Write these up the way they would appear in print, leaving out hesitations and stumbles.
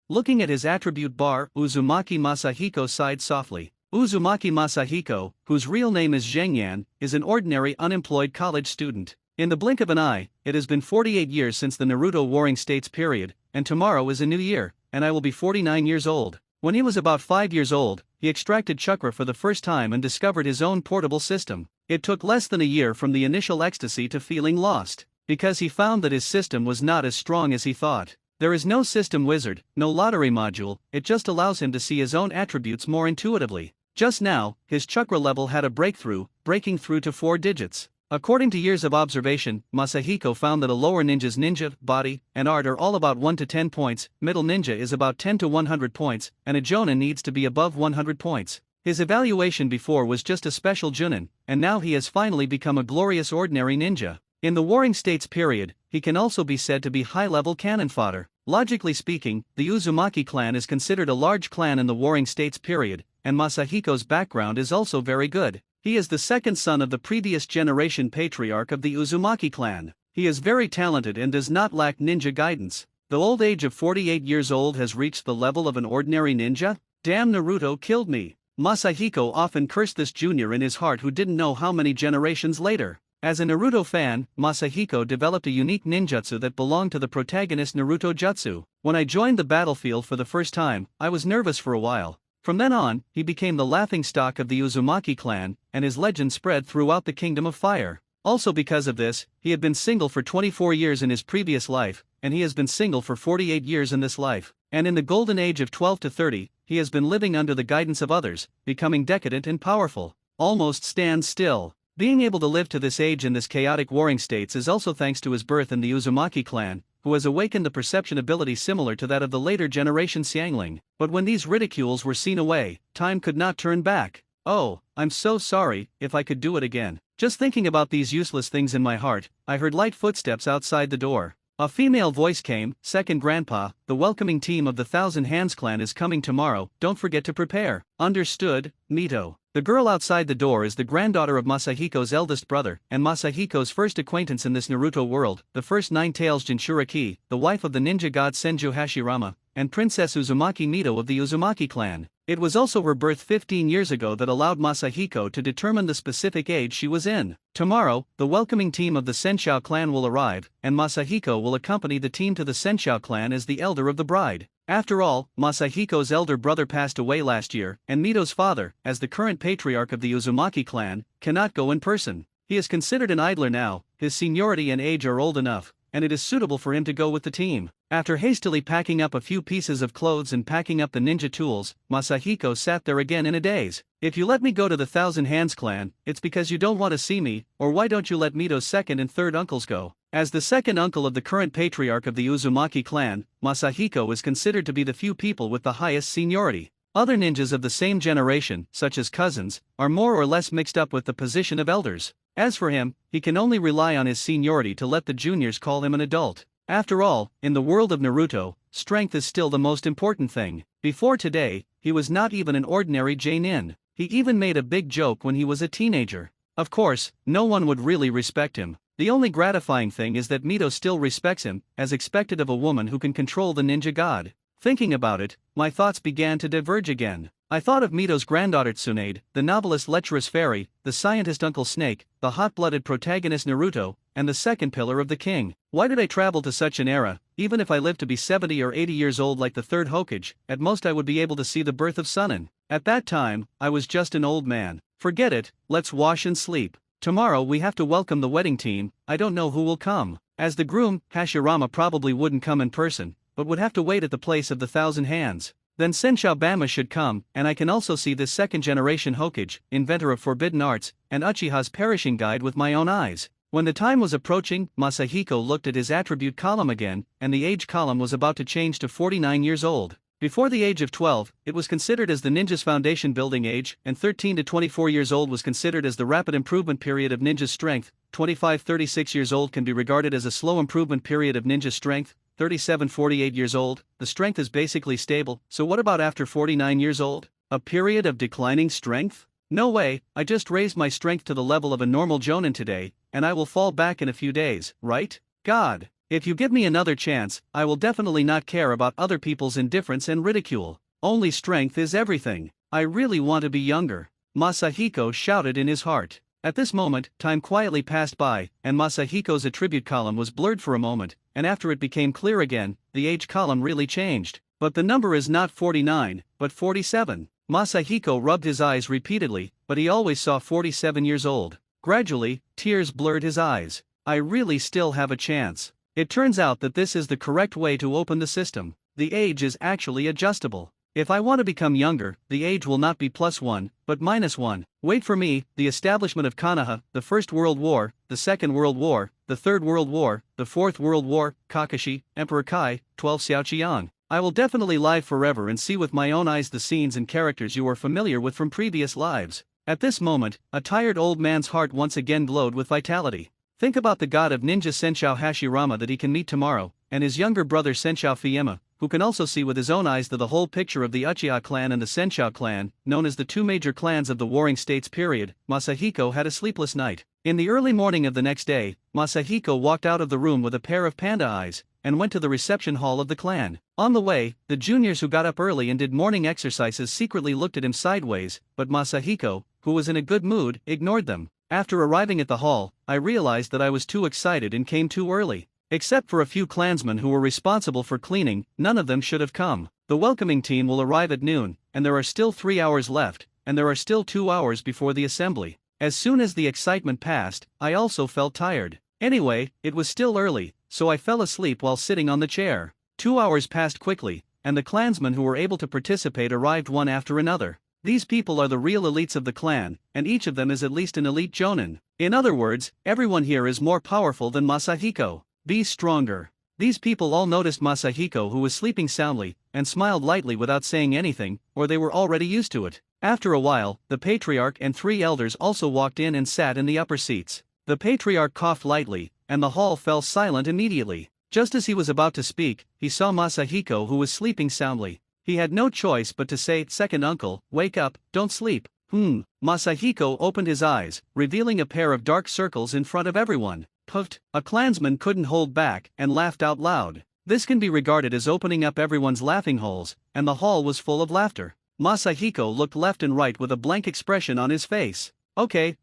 Looking at his attribute bar, Uzumaki Masahiko sighed softly. Uzumaki Masahiko, whose real name is Zhengyan, is an ordinary unemployed college student. In the blink of an eye, it has been 48 years since the Naruto Warring States period, and tomorrow is a new year, and I will be 49 years old. When he was about 5 years old, he extracted chakra for the first time and discovered his own portable system. It took less than a year from the initial ecstasy to feeling lost, because he found that his system was not as strong as he thought. There is no system wizard, no lottery module, it just allows him to see his own attributes more intuitively. Just now, his chakra level had a breakthrough, breaking through to 4 digits. According to years of observation, Masahiko found that a lower ninja's ninja, body, and art are all about 1 to 10 points, middle ninja is about 10 to 100 points, and a jonin needs to be above 100 points. His evaluation before was just a special junin, and now he has finally become a glorious ordinary ninja. In the Warring States period, he can also be said to be high-level cannon fodder. Logically speaking, the Uzumaki clan is considered a large clan in the Warring States period, and Masahiko's background is also very good. He is the second son of the previous generation patriarch of the Uzumaki clan. He is very talented and does not lack ninja guidance. The old age of 48 years old has reached the level of an ordinary ninja? Damn, Naruto killed me. Masahiko often cursed this junior in his heart who didn't know how many generations later. As a Naruto fan, Masahiko developed a unique ninjutsu that belonged to the protagonist Naruto jutsu. When I joined the battlefield for the first time, I was nervous for a while. From then on, he became the laughingstock of the Uzumaki clan, and his legend spread throughout the Kingdom of Fire. Also because of this, he had been single for 24 years in his previous life, and he has been single for 48 years in this life. And in the golden age of 12 to 30, he has been living under the guidance of others, becoming decadent and powerful. Almost stand still. Being able to live to this age in this chaotic warring states is also thanks to his birth in the Uzumaki clan, who has awakened the perception ability similar to that of the later generation Xiangling. But when these ridicules were seen away, time could not turn back. Oh, I'm so sorry, if I could do it again. Just thinking about these useless things in my heart, I heard light footsteps outside the door. A female voice came, "Second Grandpa, the welcoming team of the Thousand Hands clan is coming tomorrow, don't forget to prepare." Understood, Mito. The girl outside the door is the granddaughter of Masahiko's eldest brother, and Masahiko's first acquaintance in this Naruto world, the first Nine Tails Jinchuriki, the wife of the ninja god Senju Hashirama, and Princess Uzumaki Mito of the Uzumaki clan. It was also her birth 15 years ago that allowed Masahiko to determine the specific age she was in. Tomorrow, the welcoming team of the Senshou clan will arrive, and Masahiko will accompany the team to the Senshou clan as the elder of the bride. After all, Masahiko's elder brother passed away last year, and Mito's father, as the current patriarch of the Uzumaki clan, cannot go in person. He is considered an idler now, his seniority and age are old enough, and it is suitable for him to go with the team. After hastily packing up a few pieces of clothes and packing up the ninja tools, Masahiko sat there again in a daze. If you let me go to the Thousand Hands clan, it's because you don't want to see me, or why don't you let Mito's second and third uncles go? As the second uncle of the current patriarch of the Uzumaki clan, Masahiko is considered to be the few people with the highest seniority. Other ninjas of the same generation, such as cousins, are more or less mixed up with the position of elders. As for him, he can only rely on his seniority to let the juniors call him an adult. After all, in the world of Naruto, strength is still the most important thing. Before today, he was not even an ordinary J-nin. He even made a big joke when he was a teenager. Of course, no one would really respect him. The only gratifying thing is that Mito still respects him, as expected of a woman who can control the ninja god. Thinking about it, my thoughts began to diverge again. I thought of Mito's granddaughter Tsunade, the novelist lecherous fairy, the scientist Uncle Snake, the hot-blooded protagonist Naruto, and the second pillar of the king. Why did I travel to such an era? Even if I lived to be 70 or 80 years old like the third Hokage, at most I would be able to see the birth of Sunin. At that time, I was just an old man. Forget it, let's wash and sleep. Tomorrow we have to welcome the wedding team, I don't know who will come. As the groom, Hashirama probably wouldn't come in person, but would have to wait at the place of the Thousand Hands. Then Senshou Bama should come, and I can also see this second-generation Hokage, inventor of forbidden arts, and Uchiha's perishing guide with my own eyes. When the time was approaching, Masahiko looked at his attribute column again, and the age column was about to change to 49 years old. Before the age of 12, it was considered as the ninja's foundation building age, and 13 to 24 years old was considered as the rapid improvement period of ninja's strength. 25-36 years old can be regarded as a slow improvement period of ninja strength. 37-48 years old, the strength is basically stable, so what about after 49 years old? A period of declining strength? No way, I just raised my strength to the level of a normal jonin today, and I will fall back in a few days, right? God. If you give me another chance, I will definitely not care about other people's indifference and ridicule. Only strength is everything. I really want to be younger. Masahiko shouted in his heart. At this moment, time quietly passed by, and Masahiko's attribute column was blurred for a moment, and after it became clear again, the age column really changed. But the number is not 49, but 47. Masahiko rubbed his eyes repeatedly, but he always saw 47 years old. Gradually, tears blurred his eyes. I really still have a chance. It turns out that this is the correct way to open the system. The age is actually adjustable. If I want to become younger, the age will not be +1, but -1. Wait for me, the establishment of Konoha, the First World War, the Second World War, the Third World War, the Fourth World War, Kakashi, Emperor Kai, 12 Xiaoqiang. I will definitely live forever and see with my own eyes the scenes and characters you are familiar with from previous lives. At this moment, a tired old man's heart once again glowed with vitality. Think about the god of ninja Senshou Hashirama that he can meet tomorrow, and his younger brother Senshou Fiema, who can also see with his own eyes the whole picture of the Uchiha clan and the Senshou clan, known as the two major clans of the Warring States period. Masahiko had a sleepless night. In the early morning of the next day, Masahiko walked out of the room with a pair of panda eyes, and went to the reception hall of the clan. On the way, the juniors who got up early and did morning exercises secretly looked at him sideways, but Masahiko, who was in a good mood, ignored them. After arriving at the hall, I realized that I was too excited and came too early. Except for a few clansmen who were responsible for cleaning, none of them should have come. The welcoming team will arrive at noon, and there are still 3 hours left, and there are still 2 hours before the assembly. As soon as the excitement passed, I also felt tired. Anyway, it was still early, so I fell asleep while sitting on the chair. 2 hours passed quickly, and the clansmen who were able to participate arrived one after another. These people are the real elites of the clan, and each of them is at least an elite jonin. In other words, everyone here is more powerful than Masahiko. Be stronger. These people all noticed Masahiko, who was sleeping soundly, and smiled lightly without saying anything, or they were already used to it. After a while, the patriarch and 3 elders also walked in and sat in the upper seats. The patriarch coughed lightly, and the hall fell silent immediately. Just as he was about to speak, he saw Masahiko, who was sleeping soundly. He had no choice but to say, "Second uncle, wake up, don't sleep." Masahiko opened his eyes, revealing a pair of dark circles in front of everyone. Puffed, a clansman couldn't hold back and laughed out loud. This can be regarded as opening up everyone's laughing holes, and the hall was full of laughter. Masahiko looked left and right with a blank expression on his face. Okay,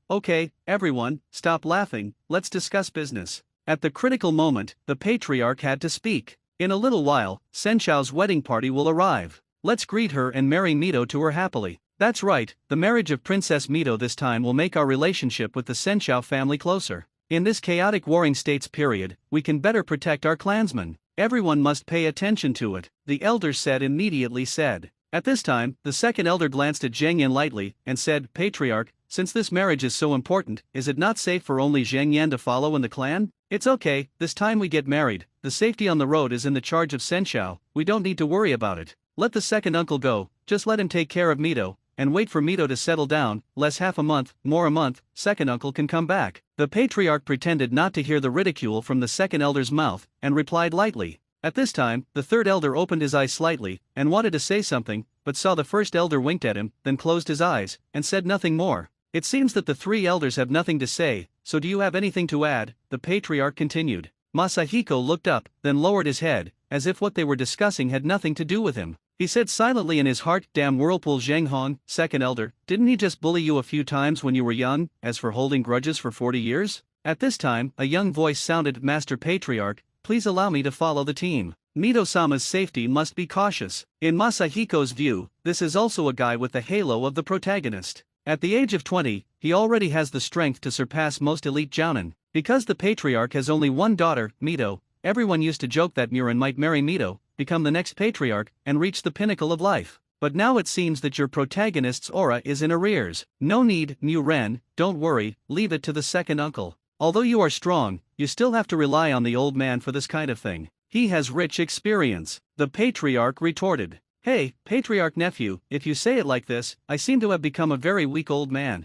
everyone, stop laughing, let's discuss business. At the critical moment, the patriarch had to speak. In a little while, Senshou's wedding party will arrive. Let's greet her and marry Mito to her happily. That's right, the marriage of Princess Mito this time will make our relationship with the Senshou family closer. In this chaotic Warring States period, we can better protect our clansmen. Everyone must pay attention to it, the elder immediately said. At this time, the second elder glanced at Zheng Yan lightly, and said, "Patriarch, since this marriage is so important, is it not safe for only Zheng Yan to follow in the clan?" "It's okay, this time we get married, the safety on the road is in the charge of Senshou, we don't need to worry about it. Let the second uncle go, just let him take care of Mito, and wait for Mito to settle down, less half a month, more a month, second uncle can come back." The patriarch pretended not to hear the ridicule from the second elder's mouth, and replied lightly. At this time, the third elder opened his eyes slightly, and wanted to say something, but saw the first elder winked at him, then closed his eyes, and said nothing more. "It seems that the 3 elders have nothing to say, so do you have anything to add?" the patriarch continued. Masahiko looked up, then lowered his head, as if what they were discussing had nothing to do with him. He said silently in his heart, "Damn whirlpool Zheng Hong, second elder, didn't he just bully you a few times when you were young, as for holding grudges for 40 years? At this time, a young voice sounded, "Master Patriarch, please allow me to follow the team. Mito-sama's safety must be cautious." In Masahiko's view, this is also a guy with the halo of the protagonist. At the age of 20, he already has the strength to surpass most elite jounin. Because the patriarch has only one daughter, Mito, everyone used to joke that Murin might marry Mito, become the next patriarch, and reach the pinnacle of life. But now it seems that your protagonist's aura is in arrears. No need, Muren, don't worry, leave it to the second uncle. Although you are strong, you still have to rely on the old man for this kind of thing. He has rich experience, the patriarch retorted. Hey, patriarch nephew, if you say it like this, I seem to have become a very weak old man.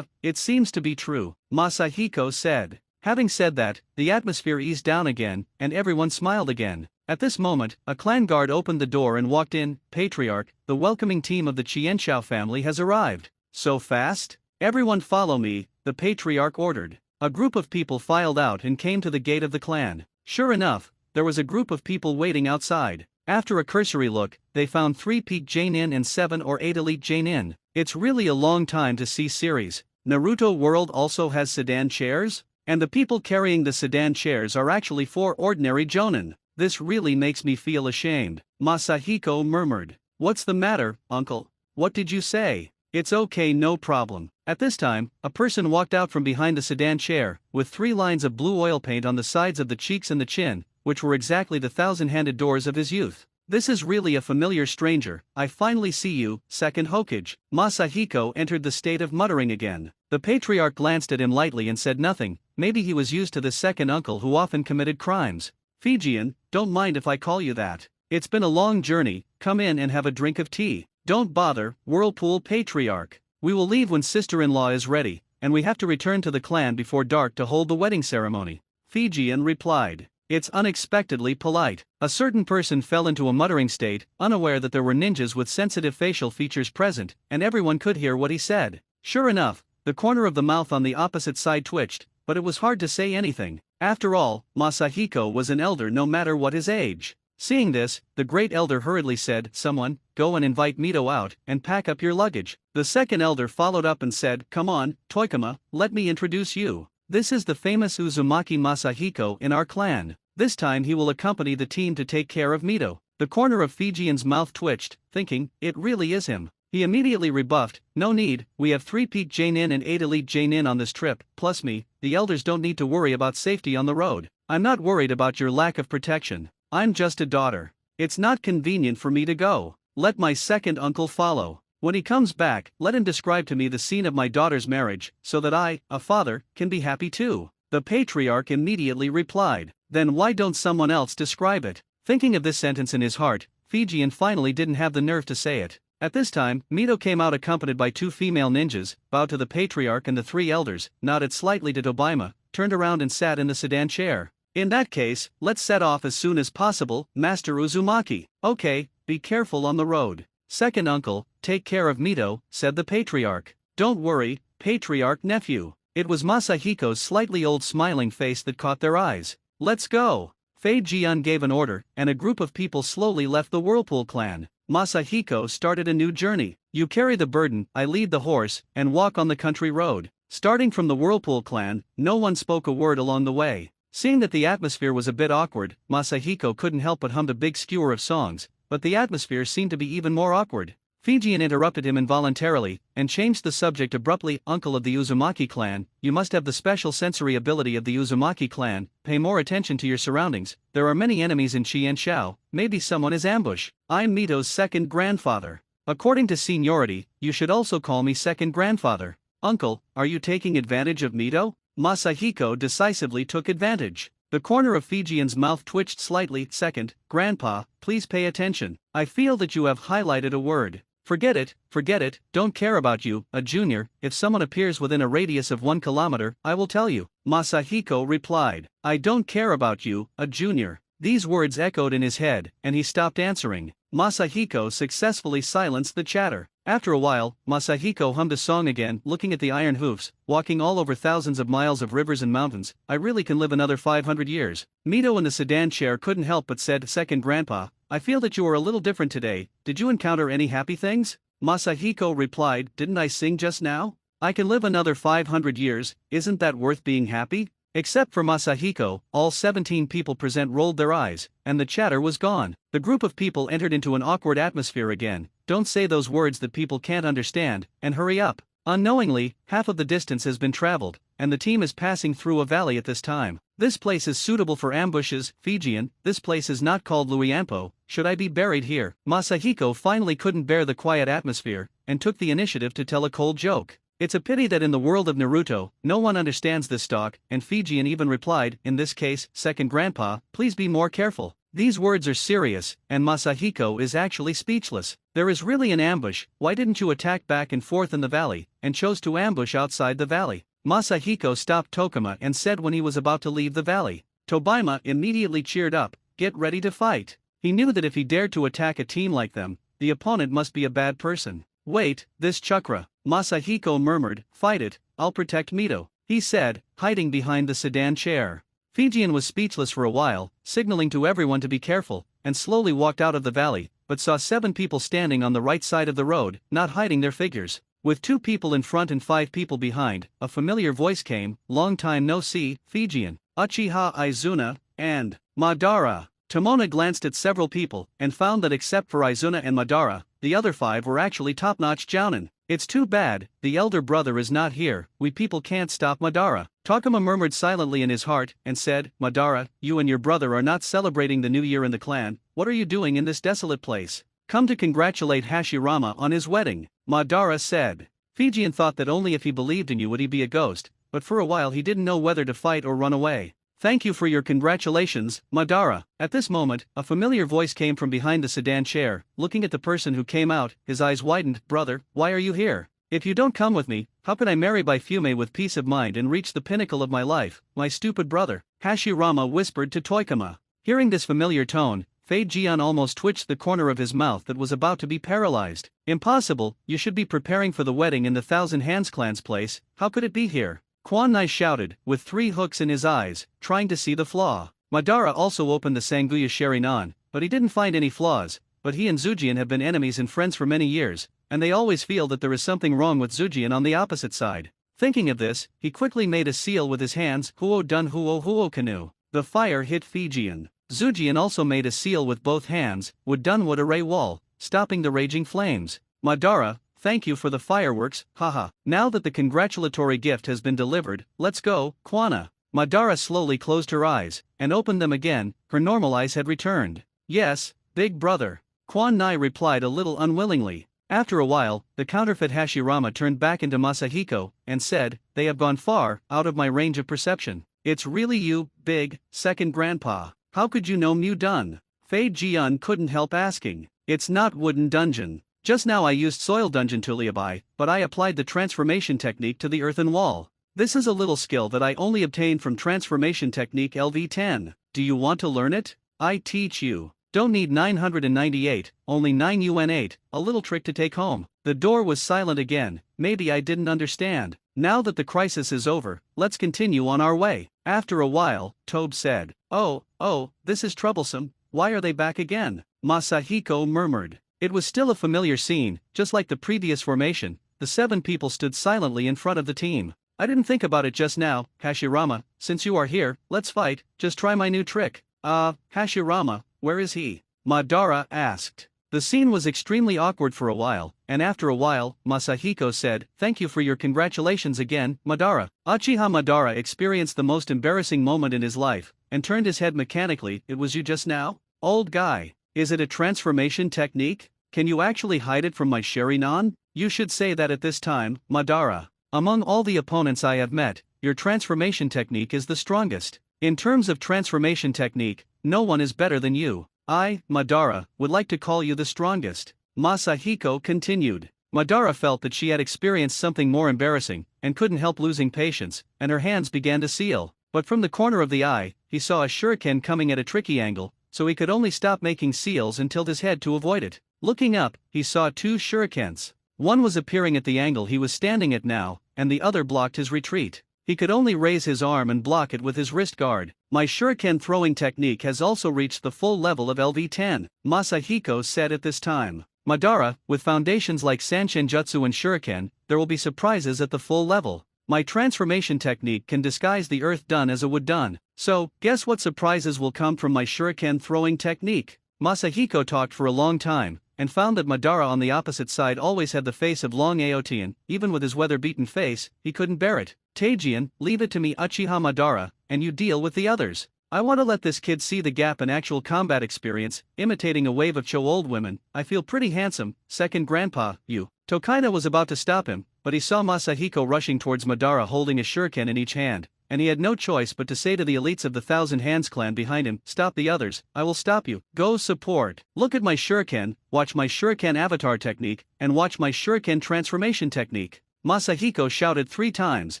It seems to be true, Masahiko said. Having said that, the atmosphere eased down again, and everyone smiled again. At this moment, a clan guard opened the door and walked in. "Patriarch, the welcoming team of the Qianshao family has arrived." "So fast? Everyone follow me," the patriarch ordered. A group of people filed out and came to the gate of the clan. Sure enough, there was a group of people waiting outside. After a cursory look, they found 3 pt.1 and 7 or 8 elite.1. It's really a long time to see series. Naruto World also has sedan chairs? And the people carrying the sedan chairs are actually 4 ordinary jonin. This really makes me feel ashamed. Masahiko murmured. What's the matter, uncle? What did you say? It's okay, no problem. At this time, a person walked out from behind the sedan chair, with 3 lines of blue oil paint on the sides of the cheeks and the chin, which were exactly the thousand-handed doors of his youth. This is really a familiar stranger. I finally see you, second Hokage. Masahiko entered the state of muttering again. The patriarch glanced at him lightly and said nothing. Maybe he was used to this second uncle who often committed crimes. Fijian, don't mind if I call you that. It's been a long journey, come in and have a drink of tea. Don't bother, Whirlpool Patriarch. We will leave when sister-in-law is ready, and we have to return to the clan before dark to hold the wedding ceremony. Fijian replied. It's unexpectedly polite. A certain person fell into a muttering state, unaware that there were ninjas with sensitive facial features present, and everyone could hear what he said. Sure enough, the corner of the mouth on the opposite side twitched, but it was hard to say anything. After all, Masahiko was an elder no matter what his age. Seeing this, the great elder hurriedly said, "Someone, go and invite Mito out, and pack up your luggage." The second elder followed up and said, "Come on, Toikama, let me introduce you. This is the famous Uzumaki Masahiko in our clan. This time he will accompany the team to take care of Mito." The corner of Fijian's mouth twitched, thinking, it really is him. He immediately rebuffed, "No need, we have 3 pt.1 and 8 elite.1 on this trip, plus me, the elders don't need to worry about safety on the road. I'm not worried about your lack of protection. I'm just a daughter. It's not convenient for me to go. Let my second uncle follow. When he comes back, let him describe to me the scene of my daughter's marriage, so that I, a father, can be happy too." The patriarch immediately replied, "Then why don't someone else describe it?" Thinking of this sentence in his heart, Fijian finally didn't have the nerve to say it. At this time, Mito came out accompanied by 2 female ninjas, bowed to the patriarch and the 3 elders, nodded slightly to Tobaima, turned around and sat in the sedan chair. "In that case, let's set off as soon as possible, Master Uzumaki." "Okay, be careful on the road. Second uncle, take care of Mito," said the patriarch. "Don't worry, patriarch nephew." It was Masahiko's slightly old smiling face that caught their eyes. "Let's go." Fei Jian gave an order, and a group of people slowly left the Whirlpool clan. Masahiko started a new journey. "You carry the burden, I lead the horse, and walk on the country road." Starting from the Whirlpool clan, no one spoke a word along the way. Seeing that the atmosphere was a bit awkward, Masahiko couldn't help but hum a big skewer of songs, but the atmosphere seemed to be even more awkward. Fijian interrupted him involuntarily, and changed the subject abruptly. "Uncle of the Uzumaki clan, you must have the special sensory ability of the Uzumaki clan, pay more attention to your surroundings, there are many enemies in Qianshao, maybe someone is ambush. I'm Mito's second grandfather. According to seniority, you should also call me second grandfather." "Uncle, are you taking advantage of Mito?" Masahiko decisively took advantage. The corner of Fijian's mouth twitched slightly. "Second, Grandpa, please pay attention. I feel that you have highlighted a word." Forget it, don't care about you, a junior. If someone appears within a radius of 1 kilometer, I will tell you." Masahiko replied. "I don't care about you, a junior." These words echoed in his head, and he stopped answering. Masahiko successfully silenced the chatter. After a while, Masahiko hummed a song again, looking at the iron hoofs, walking all over thousands of miles of rivers and mountains. "I really can live another 500 years. Mito in the sedan chair couldn't help but said, "Second Grandpa, I feel that you are a little different today. Did you encounter any happy things?" Masahiko replied, "Didn't I sing just now? I can live another 500 years, isn't that worth being happy?" Except for Masahiko, all 17 people present rolled their eyes, and the chatter was gone. The group of people entered into an awkward atmosphere again. Don't say those words that people can't understand, and hurry up. Unknowingly, half of the distance has been traveled, and the team is passing through a valley at this time. "This place is suitable for ambushes, Fijian, this place is not called Luiampo, should I be buried here?" Masahiko finally couldn't bear the quiet atmosphere, and took the initiative to tell a cold joke. "It's a pity that in the world of Naruto, no one understands this talk," and Fijian even replied, "In this case, second grandpa, please be more careful." These words are serious, and Masahiko is actually speechless. There is really an ambush. Why didn't you attack back and forth in the valley, and chose to ambush outside the valley? Masahiko stopped Tokama and said when he was about to leave the valley. Tobaima immediately cheered up, "Get ready to fight." He knew that if he dared to attack a team like them, the opponent must be a bad person. "Wait, this chakra," Masahiko murmured, "fight it, I'll protect Mito," he said, hiding behind the sedan chair. Fijian was speechless for a while, signaling to everyone to be careful, and slowly walked out of the valley, but saw 7 people standing on the right side of the road, not hiding their figures. With 2 people in front and 5 people behind, a familiar voice came, "Long time no see, Fijian, Uchiha Izuna, and Madara." Tomona glanced at several people, and found that except for Izuna and Madara, the other 5 were actually top-notch jounin. "It's too bad, the elder brother is not here, we people can't stop Madara." Takuma murmured silently in his heart, and said, "Madara, you and your brother are not celebrating the new year in the clan, what are you doing in this desolate place?" "Come to congratulate Hashirama on his wedding," Madara said. Fijian thought that only if he believed in you would he be a ghost, but for a while he didn't know whether to fight or run away. "Thank you for your congratulations, Madara." At this moment, a familiar voice came from behind the sedan chair. Looking at the person who came out, his eyes widened. "Brother, why are you here? If you don't come with me, how can I marry by Fume with peace of mind and reach the pinnacle of my life, my stupid brother?" Hashirama whispered to Toikuma. Hearing this familiar tone, Fei-jian almost twitched the corner of his mouth that was about to be paralyzed. "Impossible, you should be preparing for the wedding in the Thousand Hands clan's place, how could it be here?" Quan Nai shouted, with 3 hooks in his eyes, trying to see the flaw. Madara also opened the Sanguya Sharinan, but he didn't find any flaws, but he and Zujian have been enemies and friends for many years, and they always feel that there is something wrong with Zujian on the opposite side. Thinking of this, he quickly made a seal with his hands, "Huo dun huo canoe." The fire hit Fijian. Zujian also made a seal with both hands, "Would dun would array wall," stopping the raging flames. Madara, "Thank you for the fireworks, haha. Now that the congratulatory gift has been delivered, let's go, Kwana." Madara slowly closed her eyes, and opened them again, her normal eyes had returned. "Yes, big brother." Quan Nai replied a little unwillingly. After a while, the counterfeit Hashirama turned back into Masahiko, and said, "They have gone far, out of my range of perception. It's really you, big, second grandpa. How could you know Mu Dun?" Fei-jian couldn't help asking. "It's not wooden dungeon. Just now I used soil dungeon Tuliabai, but I applied the transformation technique to the earthen wall. This is a little skill that I only obtained from transformation technique LV10. Do you want to learn it? I teach you. Don't need 998, only 9UN8, a little trick to take home." The door was silent again. Maybe I didn't understand. "Now that the crisis is over, let's continue on our way." After a while, Tobe said, Oh, this is troublesome, why are they back again?" Masahiko murmured. It was still a familiar scene, just like the previous formation. The 7 people stood silently in front of the team. "I didn't think about it just now, Hashirama, since you are here, let's fight, just try my new trick." Hashirama, where is he?" Madara asked. The scene was extremely awkward for a while, and after a while, Masahiko said, "Thank you for your congratulations again, Madara." Uchiha Madara experienced the most embarrassing moment in his life, and turned his head mechanically. "It was you just now? Old guy. Is it a transformation technique? Can you actually hide it from my Sharinan? You should say that at this time, Madara. Among all the opponents I have met, your transformation technique is the strongest. In terms of transformation technique, no one is better than you. I, Madara, would like to call you the strongest." Masahiko continued. Madara felt that she had experienced something more embarrassing, and couldn't help losing patience, and her hands began to seal. But from the corner of the eye, he saw a shuriken coming at a tricky angle, so he could only stop making seals and tilt his head to avoid it. Looking up, he saw 2 shurikens. One was appearing at the angle he was standing at now, and the other blocked his retreat. He could only raise his arm and block it with his wrist guard. "My shuriken throwing technique has also reached the full level of LV10, Masahiko said at this time. "Madara, with foundations like Sanshinjutsu and shuriken, there will be surprises at the full level. My transformation technique can disguise the earth done as a wood done. So, guess what surprises will come from my shuriken throwing technique?" Masahiko talked for a long time, and found that Madara on the opposite side always had the face of Long Aotian. Even with his weather-beaten face, he couldn't bear it. "Teijian, leave it to me, Uchiha Madara, and you deal with the others. I want to let this kid see the gap in actual combat experience, imitating a wave of Cho old women. I feel pretty handsome, second grandpa, you." Tokaina was about to stop him, but he saw Masahiko rushing towards Madara holding a shuriken in each hand, and he had no choice but to say to the elites of the Thousand Hands clan behind him, "Stop the others, I will stop you. Go support. Look at my shuriken, watch my shuriken avatar technique, and watch my shuriken transformation technique." Masahiko shouted 3 times,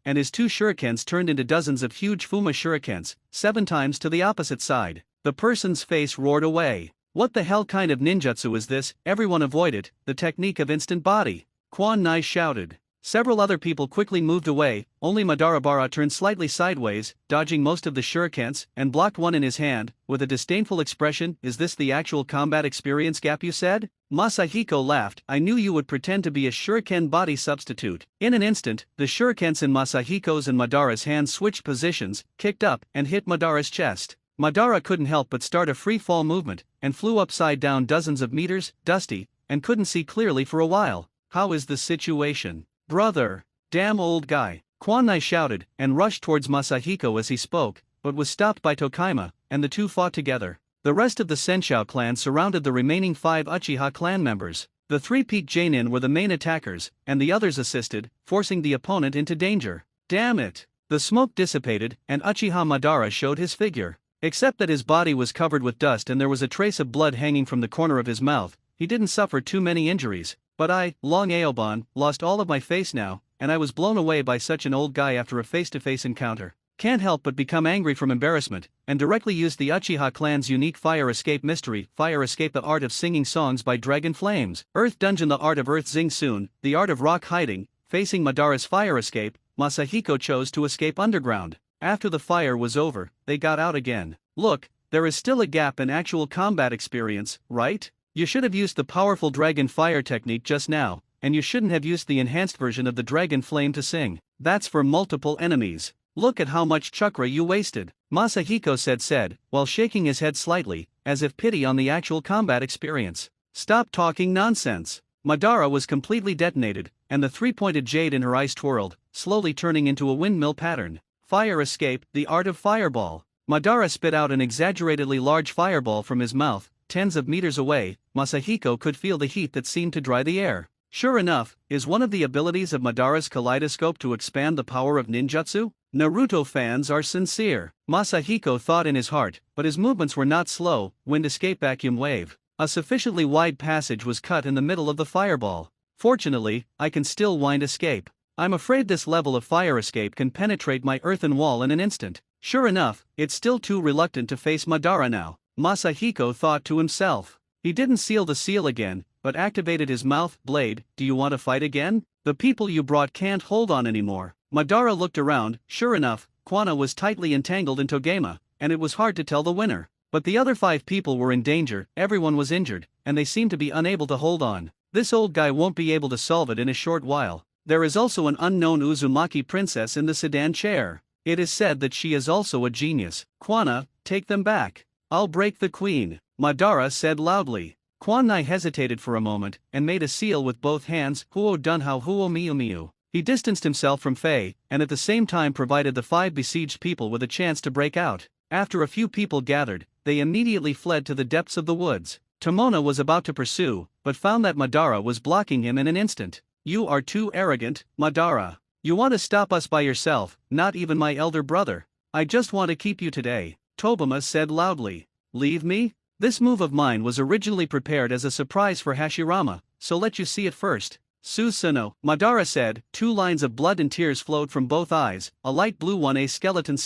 and his 2 shurikens turned into dozens of huge Fuma shurikens, 7 times to the opposite side. The person's face roared away. "What the hell kind of ninjutsu is this? Everyone avoid it, the technique of instant body." Quan Nai shouted. Several other people quickly moved away, only Madarabara turned slightly sideways, dodging most of the shurikens, and blocked one in his hand, with a disdainful expression. Is this the actual combat experience gap you said? Masahiko laughed. I knew you would pretend to be a shuriken body substitute. In an instant, the shurikens in Masahiko's and Madara's hands switched positions, kicked up, and hit Madara's chest. Madara couldn't help but start a free fall movement, and flew upside down dozens of meters, dusty, and couldn't see clearly for a while. How is the situation? Brother! Damn old guy! Kwanai shouted, and rushed towards Masahiko as he spoke, but was stopped by Tokaima, and the two fought together. The rest of the Senshou clan surrounded the remaining 5 Uchiha clan members. The 3-peak Jonin were the main attackers, and the others assisted, forcing the opponent into danger. Damn it! The smoke dissipated, and Uchiha Madara showed his figure. Except that his body was covered with dust and there was a trace of blood hanging from the corner of his mouth, he didn't suffer too many injuries. But I, Long Aoban, lost all of my face now, and I was blown away by such an old guy after a face-to-face encounter. Can't help but become angry from embarrassment, and directly used the Uchiha clan's unique Fire Escape mystery. Fire Escape, the art of singing songs by Dragon Flames. Earth Dungeon, the art of Earth Zing Soon, the art of rock hiding. Facing Madara's Fire Escape, Masahiko chose to escape underground. After the fire was over, they got out again. Look, there is still a gap in actual combat experience, right? You should have used the powerful Dragon Fire technique just now, and you shouldn't have used the enhanced version of the Dragon Flame to sing. That's for multiple enemies. Look at how much chakra you wasted, Masahiko said, while shaking his head slightly, as if pity on the actual combat experience. Stop talking nonsense. Madara was completely detonated, and the 3-pointed jade in her eyes twirled, slowly turning into a windmill pattern. Fire Escape, the art of fireball. Madara spit out an exaggeratedly large fireball from his mouth. Tens of meters away, Masahiko could feel the heat that seemed to dry the air. Sure enough, is one of the abilities of Madara's kaleidoscope to expand the power of ninjutsu? Naruto fans are sincere, Masahiko thought in his heart, but his movements were not slow. Wind escape, vacuum wave. A sufficiently wide passage was cut in the middle of the fireball. Fortunately, I can still wind escape. I'm afraid this level of fire escape can penetrate my earthen wall in an instant. Sure enough, it's still too reluctant to face Madara now, Masahiko thought to himself. He didn't seal the seal again, but activated his mouth blade. Do you want to fight again? The people you brought can't hold on anymore. Madara looked around. Sure enough, Kwana was tightly entangled in Togema, and it was hard to tell the winner. But the other 5 people were in danger, everyone was injured, and they seemed to be unable to hold on. This old guy won't be able to solve it in a short while. There is also an unknown Uzumaki princess in the sedan chair. It is said that she is also a genius. Kwana, take them back. I'll break the queen, Madara said loudly. Kwanai hesitated for a moment, and made a seal with both hands. Huo dunhao huo miu miu. He distanced himself from Fei, and at the same time provided the 5 besieged people with a chance to break out. After a few people gathered, they immediately fled to the depths of the woods. Tomona was about to pursue, but found that Madara was blocking him in an instant. You are too arrogant, Madara. You want to stop us by yourself, not even my elder brother. I just want to keep you today, Tobima said loudly. Leave me? This move of mine was originally prepared as a surprise for Hashirama, so let you see it first. Susanoo, Madara said. 2 lines of blood and tears flowed from both eyes. A light blue one, a skeleton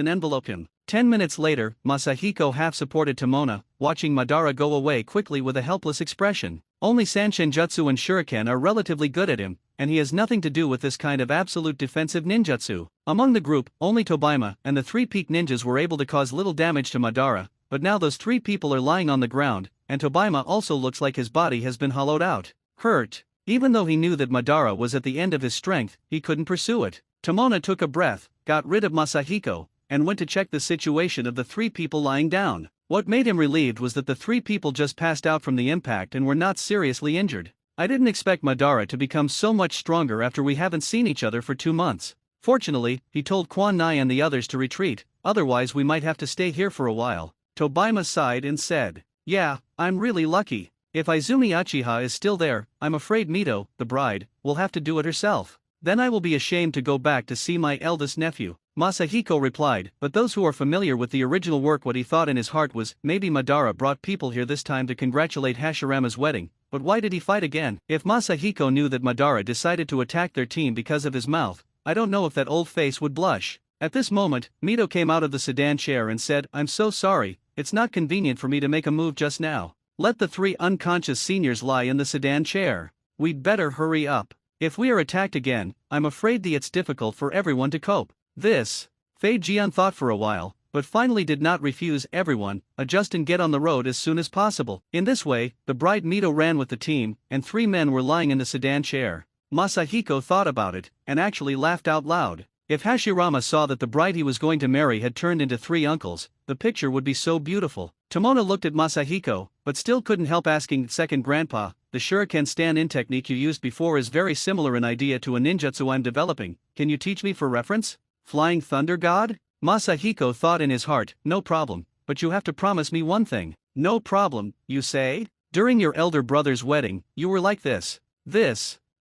enveloped him. 10 minutes later, Masahiko half-supported Tomona, watching Madara go away quickly with a helpless expression. Only Sanshinjutsu and Shuriken are relatively good at him, and he has nothing to do with this kind of absolute defensive ninjutsu. Among the group, only Tobima and the 3-peak ninjas were able to cause little damage to Madara, but now those 3 people are lying on the ground, and Tobima also looks like his body has been hollowed out. Hurt. Even though he knew that Madara was at the end of his strength, he couldn't pursue it. Tomona took a breath, got rid of Masahiko, and went to check the situation of the 3 people lying down. What made him relieved was that the 3 people just passed out from the impact and were not seriously injured. I didn't expect Madara to become so much stronger after we haven't seen each other for 2 months. Fortunately, he told Kwanai and the others to retreat, otherwise we might have to stay here for a while. Tobima sighed and said, yeah, I'm really lucky. If Izumi Uchiha is still there, I'm afraid Mito, the bride, will have to do it herself. Then I will be ashamed to go back to see my eldest nephew. Masahiko replied, but those who are familiar with the original work, what he thought in his heart was, maybe Madara brought people here this time to congratulate Hashirama's wedding, but why did he fight again? If Masahiko knew that Madara decided to attack their team because of his mouth, I don't know if that old face would blush. At this moment, Mito came out of the sedan chair and said, I'm so sorry, it's not convenient for me to make a move just now. Let the 3 unconscious seniors lie in the sedan chair. We'd better hurry up. If we are attacked again, I'm afraid it's difficult for everyone to cope. This. Fei Jian thought for a while, but finally did not refuse. Everyone, adjust and get on the road as soon as possible. In this way, the bride Mito ran with the team, and 3 men were lying in the sedan chair. Masahiko thought about it, and actually laughed out loud. If Hashirama saw that the bride he was going to marry had turned into 3 uncles, the picture would be so beautiful. Tomona looked at Masahiko, but still couldn't help asking, second grandpa, the shuriken stand-in technique you used before is very similar in idea to a ninjutsu I'm developing, can you teach me for reference? Flying Thunder God? Masahiko thought in his heart, no problem, but you have to promise me one thing. No problem, you say? During your elder brother's wedding, you were like this.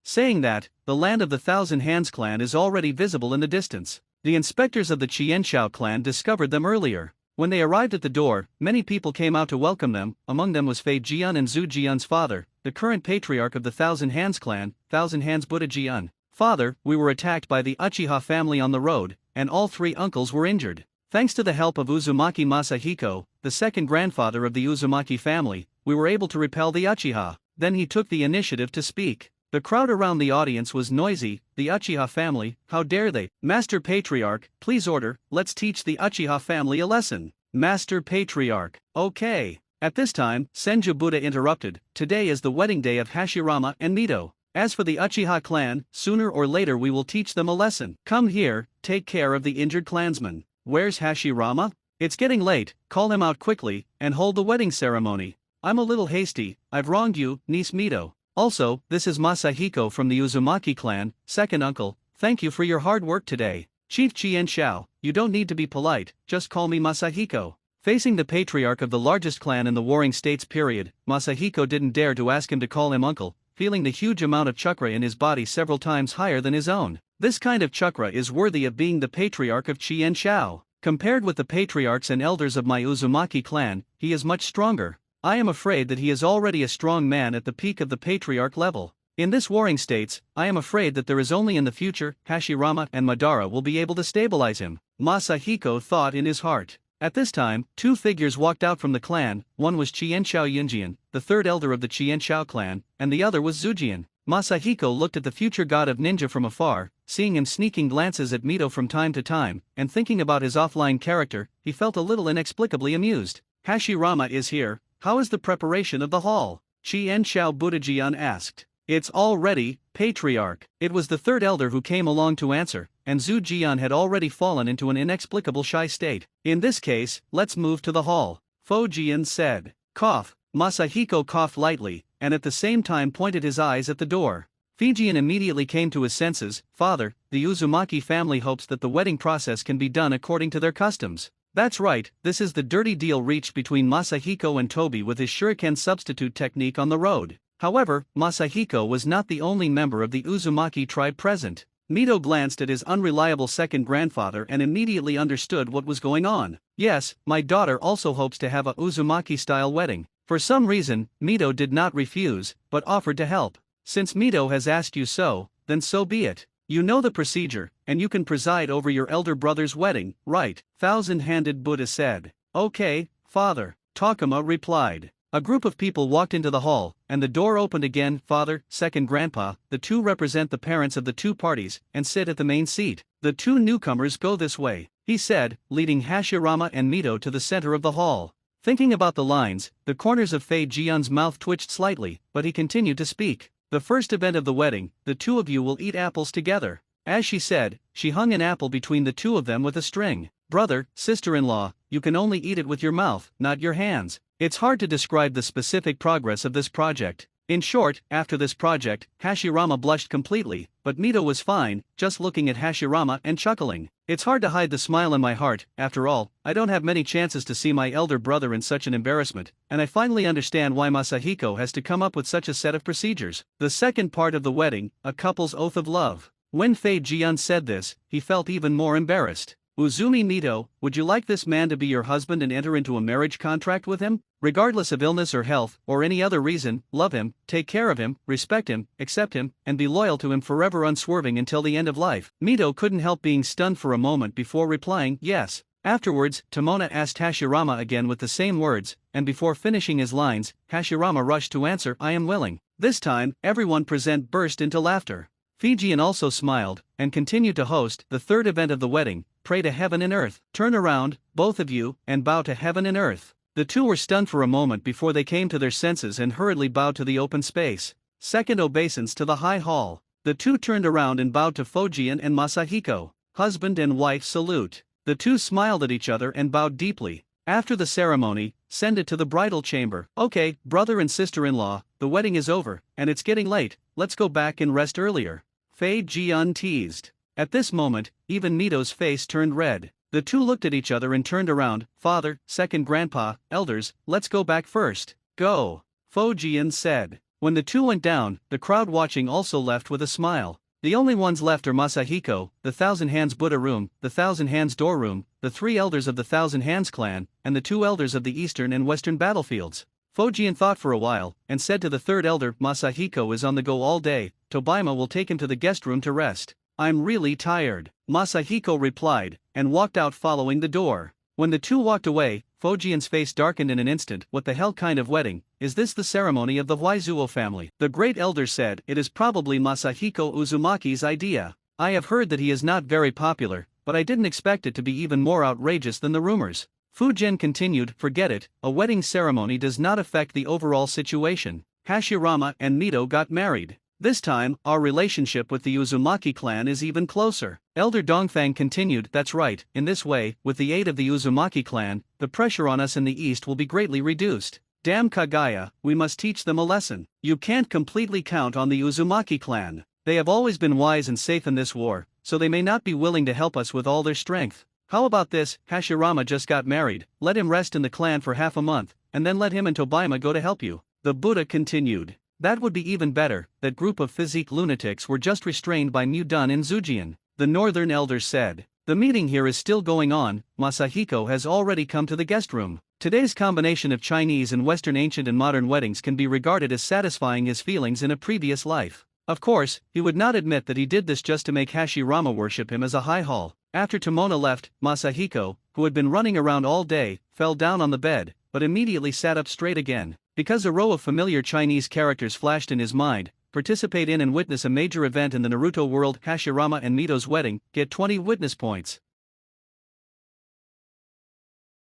Saying that, the land of the Thousand Hands clan is already visible in the distance. The inspectors of the Qianshao clan discovered them earlier. When they arrived at the door, many people came out to welcome them. Among them was Fei Jian and Zhu Jian's father, the current patriarch of the Thousand Hands clan, Thousand Hands Buddha Jian. Father, we were attacked by the Uchiha family on the road, and all 3 uncles were injured. Thanks to the help of Uzumaki Masahiko, the second grandfather of the Uzumaki family, we were able to repel the Uchiha. Then he took the initiative to speak. The crowd around the audience was noisy. The Uchiha family, how dare they? Master Patriarch, please order, let's teach the Uchiha family a lesson. Master Patriarch, okay. At this time, Senju Buddha interrupted, today is the wedding day of Hashirama and Mito. As for the Uchiha clan, sooner or later we will teach them a lesson. Come here, take care of the injured clansman. Where's Hashirama? It's getting late, call him out quickly, and hold the wedding ceremony. I'm a little hasty, I've wronged you, niece Mito. Also, this is Masahiko from the Uzumaki clan, second uncle, thank you for your hard work today. Chief Qianshao, you don't need to be polite, just call me Masahiko. Facing the patriarch of the largest clan in the Warring States period, Masahiko didn't dare to ask him to call him uncle, feeling the huge amount of chakra in his body several times higher than his own. This kind of chakra is worthy of being the patriarch of Qianshao. Compared with the patriarchs and elders of my Uzumaki clan, he is much stronger. I am afraid that he is already a strong man at the peak of the patriarch level. In this Warring States, I am afraid that there is only in the future, Hashirama and Madara will be able to stabilize him. Masahiko thought in his heart. At this time, 2 figures walked out from the clan, one was Qianshao Yunjian, the 3rd elder of the Qianshao clan, and the other was Zujian. Masahiko looked at the future god of ninja from afar, seeing him sneaking glances at Mito from time to time, and thinking about his offline character, he felt a little inexplicably amused. Hashirama is here. How is the preparation of the hall? Qianshao Buddhajian asked. It's all ready, Patriarch. It was the 3rd elder who came along to answer, and Zhu Jian had already fallen into an inexplicable shy state. In this case, let's move to the hall. Fo Jian said. Cough. Masahiko coughed lightly, and at the same time pointed his eyes at the door. Fijian immediately came to his senses. Father, the Uzumaki family hopes that the wedding process can be done according to their customs. That's right, this is the dirty deal reached between Masahiko and Tobi with his shuriken substitute technique on the road. However, Masahiko was not the only member of the Uzumaki tribe present. Mito glanced at his unreliable second grandfather and immediately understood what was going on. Yes, my daughter also hopes to have a Uzumaki-style wedding. For some reason, Mito did not refuse, but offered to help. Since Mito has asked you so, then so be it. You know the procedure, and you can preside over your elder brother's wedding, right? Thousand-handed Buddha said. Okay, father, Takuma replied. A group of people walked into the hall, and the door opened again. Father, second grandpa, the 2 represent the parents of the 2 parties, and sit at the main seat. The 2 newcomers go this way, he said, leading Hashirama and Mito to the center of the hall. Thinking about the lines, the corners of Fei Jian's mouth twitched slightly, but he continued to speak. The first event of the wedding, the 2 of you will eat apples together. As she said, she hung an apple between the 2 of them with a string. Brother, sister-in-law, you can only eat it with your mouth, not your hands. It's hard to describe the specific progress of this project. In short, after this project, Hashirama blushed completely, but Mito was fine, just looking at Hashirama and chuckling. It's hard to hide the smile in my heart. After all, I don't have many chances to see my elder brother in such an embarrassment, and I finally understand why Masahiko has to come up with such a set of procedures. The second part of the wedding, a couple's oath of love. When Fei Jian said this, he felt even more embarrassed. Uzumi Mito, would you like this man to be your husband and enter into a marriage contract with him? Regardless of illness or health, or any other reason, love him, take care of him, respect him, accept him, and be loyal to him forever unswerving until the end of life. Mito couldn't help being stunned for a moment before replying, yes. Afterwards, Tomona asked Hashirama again with the same words, and before finishing his lines, Hashirama rushed to answer, I am willing. This time, everyone present burst into laughter. Fijian also smiled, and continued to host the third event of the wedding, pray to heaven and earth. Turn around, both of you, and bow to heaven and earth. The two were stunned for a moment before they came to their senses and hurriedly bowed to the open space. Second obeisance to the high hall. The two turned around and bowed to Fujian and Masahiko. Husband and wife salute. The two smiled at each other and bowed deeply. After the ceremony, send it to the bridal chamber. Okay, brother and sister-in-law, the wedding is over, and it's getting late, let's go back and rest earlier. Fei Jian teased. At this moment, even Mito's face turned red. The two looked at each other and turned around. Father, second grandpa, elders, let's go back first. Go. Fujian said. When the two went down, the crowd watching also left with a smile. The only ones left are Masahiko, the Thousand Hands Buddha room, the Thousand Hands door room, the three elders of the Thousand Hands clan, and the two elders of the eastern and western battlefields. Fujian thought for a while, and said to the third elder, Masahiko is on the go all day, Tobaima will take him to the guest room to rest. I'm really tired. Masahiko replied, and walked out following the door. When the two walked away, Fujian's face darkened in an instant. What the hell kind of wedding? Is this the ceremony of the Huizuo family? The great elder said, it is probably Masahiko Uzumaki's idea. I have heard that he is not very popular, but I didn't expect it to be even more outrageous than the rumors. Fujian continued, forget it, a wedding ceremony does not affect the overall situation. Hashirama and Mito got married. This time, our relationship with the Uzumaki clan is even closer. Elder Dongfang continued, that's right, in this way, with the aid of the Uzumaki clan, the pressure on us in the east will be greatly reduced. Damn Kagaya, we must teach them a lesson. You can't completely count on the Uzumaki clan. They have always been wise and safe in this war, so they may not be willing to help us with all their strength. How about this, Hashirama just got married, let him rest in the clan for half a month, and then let him and Tobaima go to help you. The Buddha continued. That would be even better. That group of physique lunatics were just restrained by Mu-dun in Zujian. The northern elders said. The meeting here is still going on. Masahiko has already come to the guest room. Today's combination of Chinese and Western ancient and modern weddings can be regarded as satisfying his feelings in a previous life. Of course, he would not admit that he did this just to make Hashirama worship him as a high hall. After Tomona left, Masahiko, who had been running around all day, fell down on the bed, but immediately sat up straight again. Because a row of familiar Chinese characters flashed in his mind, participate in and witness a major event in the Naruto world, Hashirama and Mito's wedding, get 20 witness points.